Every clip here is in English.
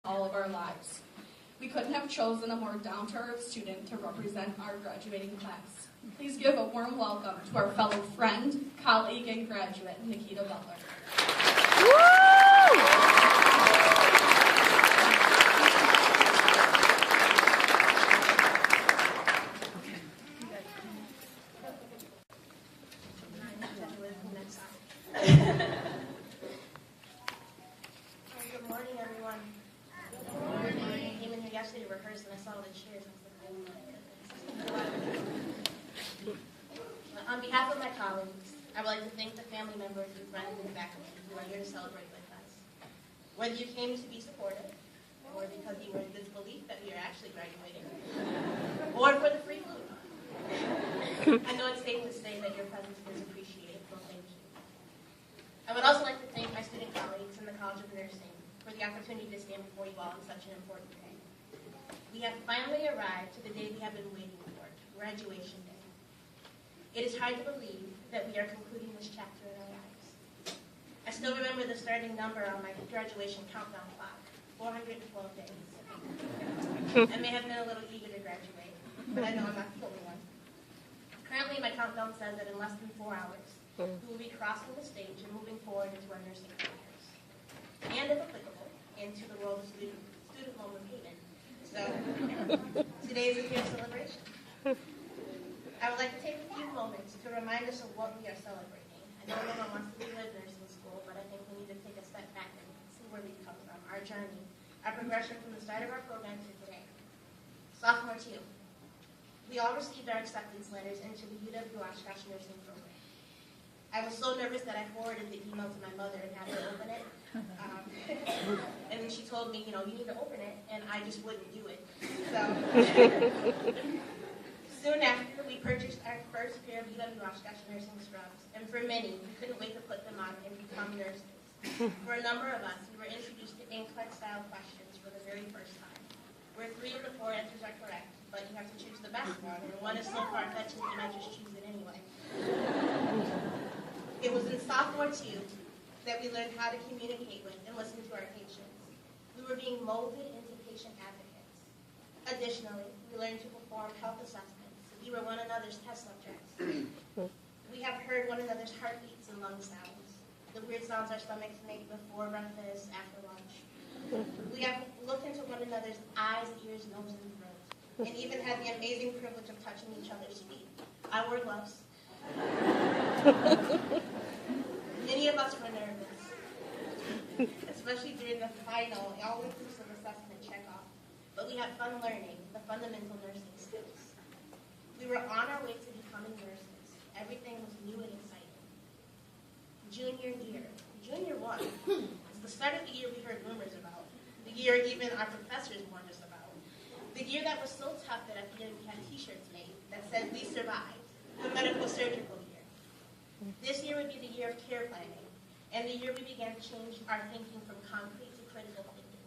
all of our lives. We couldn't have chosen a more down-to-earth student to represent our graduating class. Please give a warm welcome to our fellow friend, colleague, and graduate, Nikita Butler. Good morning, everyone. Good morning. I came in here yesterday to rehearse and I saw the cheers. I was like, oh my goodness. On behalf of my colleagues, I would like to thank the family members and friends and faculty who are here to celebrate with us. Whether you came to be supportive, or because you were in disbelief that we are actually graduating, or for the free food. I know it's safe to say that your presence is appreciated, so thank you. I would also like to thank my student colleagues in the College of Nursing for the opportunity to stand before you all on such an important day. We have finally arrived to the day we have been waiting for, graduation day. It is hard to believe that we are concluding this chapter in our lives. I still remember the starting number on my graduation countdown clock, 412 days. I may have been a little eager to graduate, but I know I'm not the only one. Currently, my countdown says that in less than 4 hours, we will be crossing the stage and moving forward into our nursing careers, and if applicable, into the world of student loan repayment. So, today is a clear celebration. I would like to take a few moments to remind us of what we are celebrating. I know no one wants to leave nursing school, but I think we need to take a step back and see where we've come from, our journey, our progression from the start of our program to today. Sophomore 2. We all received our acceptance letters into the Oshkosh nursing program. I was so nervous that I forwarded the email to my mother and had her open it. And then she told me, you need to open it, and I just wouldn't do it. So, soon after, we purchased our first pair of Oshkosh nursing scrubs, and for many, we couldn't wait to put them on and become nurses. For a number of us, we were introduced to NCLEX-style questions for the very first time, where 3 of the 4 answers are correct, but you have to choose the best one, and one is so far-fetched that you might just choose it anyway. It was in sophomore 2 that we learned how to communicate with and listen to our patients. We were being molded into patient advocates. Additionally, we learned to perform health assessments. We were one another's test subjects. We have heard one another's heartbeats and lung sounds, the weird sounds our stomachs make before breakfast, after lunch. We have looked into one another's eyes, ears, nose, and throat, and even had the amazing privilege of touching each other's feet. I wore gloves. Many of us were nervous, especially during the final, all-inclusive assessment checkoff, but we had fun learning the fundamental nursing skills. We were on our way to becoming nurses. Everything was new and exciting. Junior year. Junior 1 is the start of the year we heard rumors about, the year even our professors warned us about, the year that was so tough that at the end we had t-shirts made that said, "We survived," the medical surgical year. This year would be the year of care planning, and the year we began to change our thinking from concrete to critical thinking.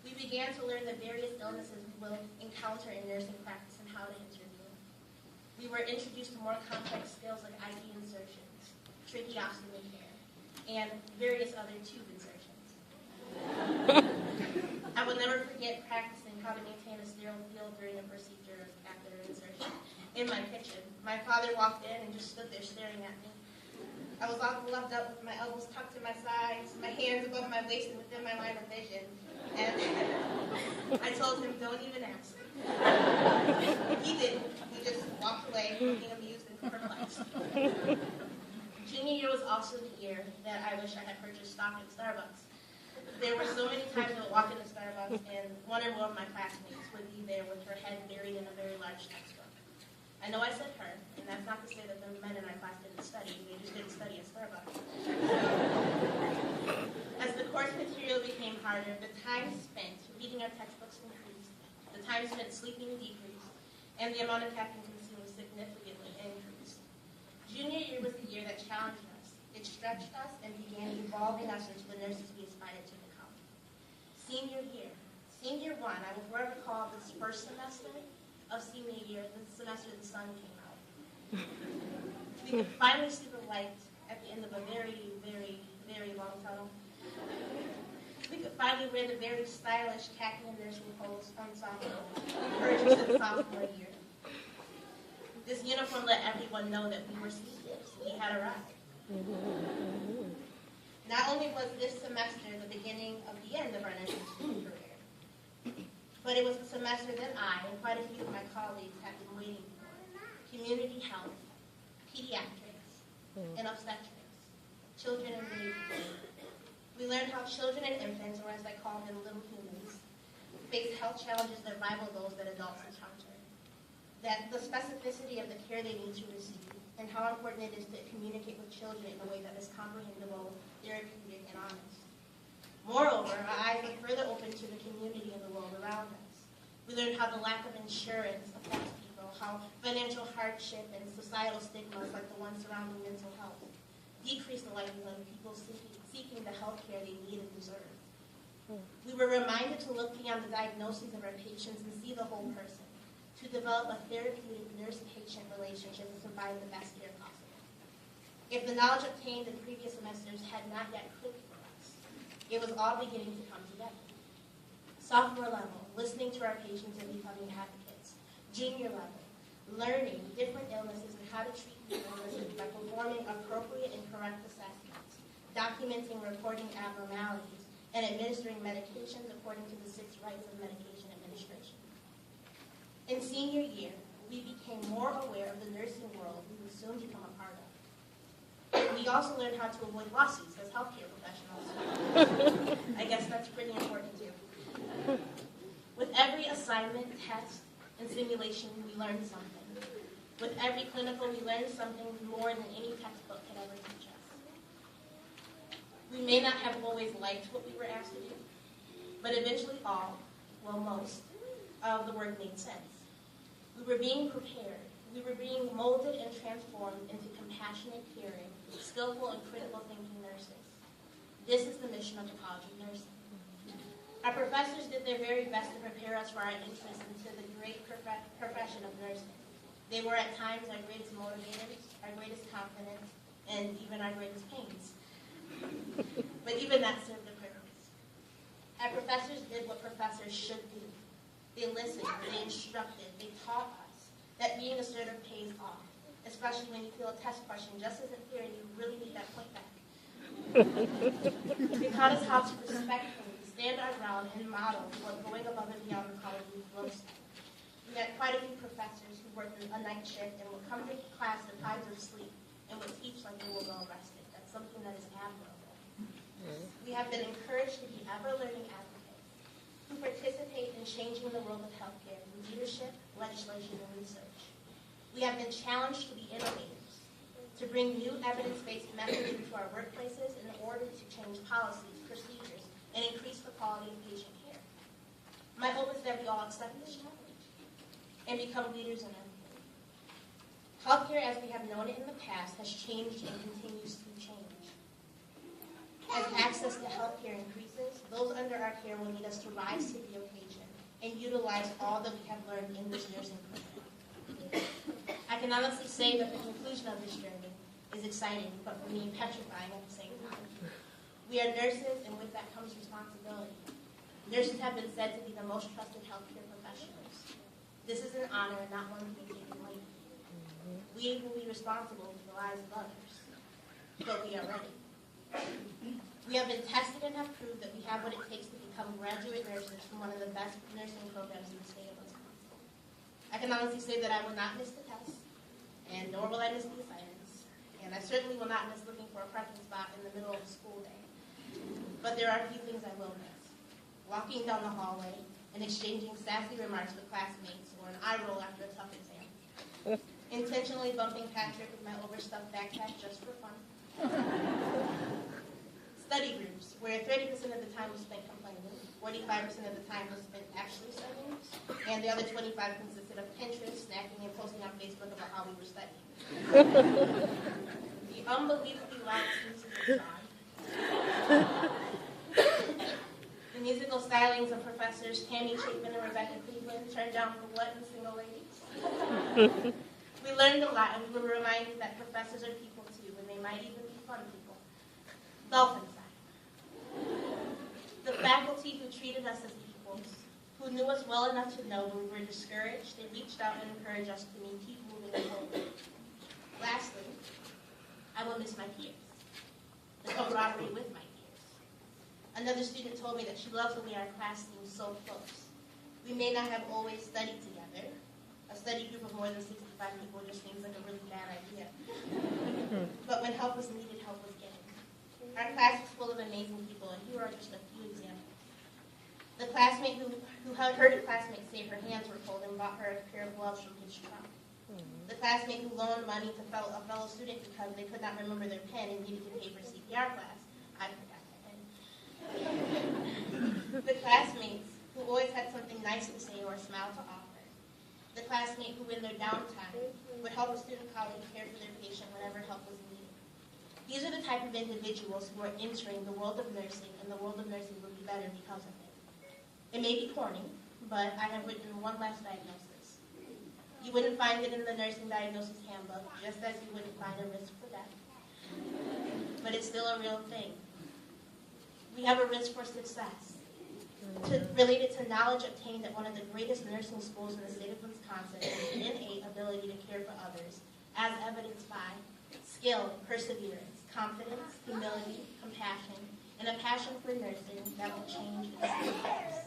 We began to learn the various illnesses we will encounter in nursing practice and how to intervene. We were introduced to more complex skills like IV insertions, tracheostomy care, and various other tube insertions. I will never forget practicing how to maintain a sterile field during a procedure after insertion. In my kitchen, my father walked in and just stood there staring at me. I was all gloved up with my elbows tucked to my sides, my hands above my waist and within my line of vision. And I told him, "Don't even ask." He didn't. He just walked away, looking amused and perplexed. Junior year was also the year that I wish I had purchased stock in Starbucks. There were so many times I would walk into Starbucks and one or more of my classmates would be there with her head buried in a very large textbook. I know I said her, and that's not to say that the men in my class didn't study. They just didn't study at Starbucks. As the course material became harder, the time spent reading our textbooks increased, the time spent sleeping decreased, and the amount of caffeine consumed significantly increased. Junior year was the year that challenged us. It stretched us and began evolving us into the nurses we aspired to become. Senior year. Senior 1, I will forever call this first semester of senior year, the semester the sun came out. We could finally see the light at the end of a very, very, very long tunnel. we could finally wear the very stylish khaki and nursing clothes ensemble we purchased in sophomore year. This uniform let everyone know that we were seniors. We had arrived. Not only was this semester the beginning of the end of our nursing student career, but it was the semester that I and quite a few of my colleagues had been waiting for. Community health, pediatrics, and obstetrics, children and babies. We learned how children and infants, or as I call them, little humans, face health challenges that rival those that adults encounter. That the specificity of the care they need to receive, and how important it is to communicate with children in a way that is comprehensible, therapeutic, and honest. Moreover, our eyes were further open to the community and the world around us. We learned how the lack of insurance affects people, how financial hardship and societal stigmas like the ones surrounding mental health decrease the likelihood of people seeking the health care they need and deserve. We were reminded to look beyond the diagnoses of our patients and see the whole person, to develop a therapeutic nurse-patient relationship and provide the best care possible. If the knowledge obtained in previous semesters had not yet clicked for us, it was all beginning to come together. Sophomore level, listening to our patients and becoming advocates. Junior level, learning different illnesses and how to treat these illnesses by performing appropriate and correct assessments, documenting reporting abnormalities, and administering medications according to the 6 rights of medication administration. In senior year, we became more aware of the nursing world we would soon become a part of. We also learned how to avoid lawsuits as healthcare professionals. I guess that's pretty important too. With every assignment, test, and simulation, we learned something. With every clinical, we learned something more than any textbook could ever teach us. We may not have always liked what we were asked to do, but eventually most of the work made sense. We were being prepared. We were being molded and transformed into compassionate, caring, skillful, and critical thinking nurses. This is the mission of the College of Nursing. Our professors did their very best to prepare us for our entrance into the great profession of nursing. They were at times our greatest motivators, our greatest confidence, and even our greatest pains. But even that served a purpose. Our professors did what professors should do. They listened, they instructed, they taught us that being assertive pays off, especially when you feel a test question just isn't fair and you really need that point back. They taught us how to respectfully stand our ground and model what going above and beyond the college looks like. We had quite a few professors who worked a night shift and would come to class deprived of sleep and would teach like they were well rested. That's something that is admirable. We have been encouraged to be ever-learning advocates who participate in changing the world of healthcare through leadership, legislation, and research. We have been challenged to be innovators, to bring new evidence-based methods into our workplaces in order to change policies, procedures, and increase the quality of patient care. My hope is that we all accept this challenge and become leaders in everything. Healthcare as we have known it in the past has changed and continues to change. As access to healthcare increases, those under our care will need us to rise to the occasion and utilize all that we have learned in this nursing program. I can honestly say that the conclusion of this journey is exciting, but for me, petrifying at the same time. We are nurses, and with that comes responsibility. Nurses have been said to be the most trusted healthcare professionals. This is an honor and not one to be taken lightly. We will be responsible for the lives of others, but we are ready. We have been tested and have proved that we have what it takes to become graduate nurses from one of the best nursing programs in the state of Wisconsin. I can honestly say that I will not miss the test, and nor will I miss the assignments, and I certainly will not miss looking for a parking spot in the middle of the school day. But there are a few things I will miss. Walking down the hallway and exchanging sassy remarks with classmates or an eye roll after a tough exam. Intentionally bumping Patrick with my overstuffed backpack just for fun. Study groups, where 30% of the time was spent complaining, 45% of the time was spent actually studying, and the other 25 consisted of Pinterest, snacking, and posting on Facebook about how we were studying. The unbelievably loud musical song. The musical stylings of professors Tammy Chapin and Rebecca Cleveland turned down for what in single ladies? We learned a lot, and we were reminded that professors are people too, and they might even be fun people. Dolphin side. The faculty who treated us as equals, who knew us well enough to know when we were discouraged, they reached out and encouraged us to keep moving forward. Lastly, I will miss my peers, the camaraderie with my peers. Another student told me that she loves the way our class seems so close. We may not have always studied together. A study group of more than 65 people just seems like a really bad idea. But when help was needed, help was given. Our class is full of amazing people, and here are just a few examples. The classmate who heard a classmate say her hands were cold and bought her a pair of gloves from his truck. The classmate who loaned money to a fellow student because they could not remember their pen and needed to pay for CPR class. I forgot my pen. The classmates who always had something nice to say or a smile to offer. The classmate who in their downtime would help a student colleague care for their patient whenever help was needed. These are the type of individuals who are entering the world of nursing, and the world of nursing will be better because of it. It may be corny, but I have written one last diagnosis. You wouldn't find it in the nursing diagnosis handbook, just as you wouldn't find a risk for death. But it's still a real thing. We have a risk for success. Related to knowledge obtained at one of the greatest nursing schools in the state of Wisconsin is an innate ability to care for others, as evidenced by skill, perseverance, confidence, humility, compassion, and a passion for nursing that will change its lives.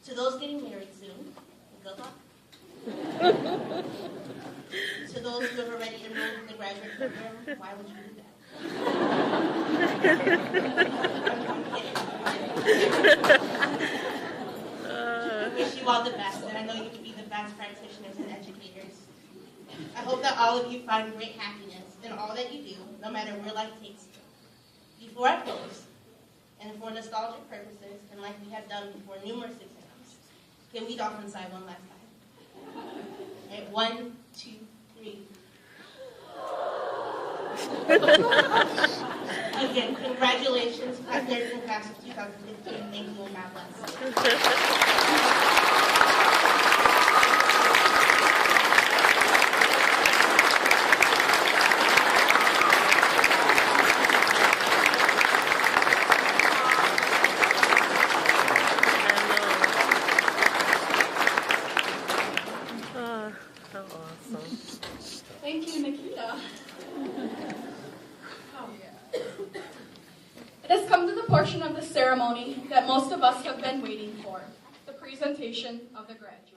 To those getting married soon, good luck. To those who have already enrolled in the graduate program, why would you do that? I wish you all the best, and I know you can be the best practitioners and educators. I hope that all of you find great happiness in all that you do, no matter where life takes you. Before I close, and for nostalgic purposes, and like we have done before numerous exams, can we dolphin sigh one last time? Okay, 1, 2, 3. Again, congratulations, nursing class of 2015. Thank you, and God bless. Thank you, Nikita. It has come to the portion of the ceremony that most of us have been waiting for, the presentation of the graduates.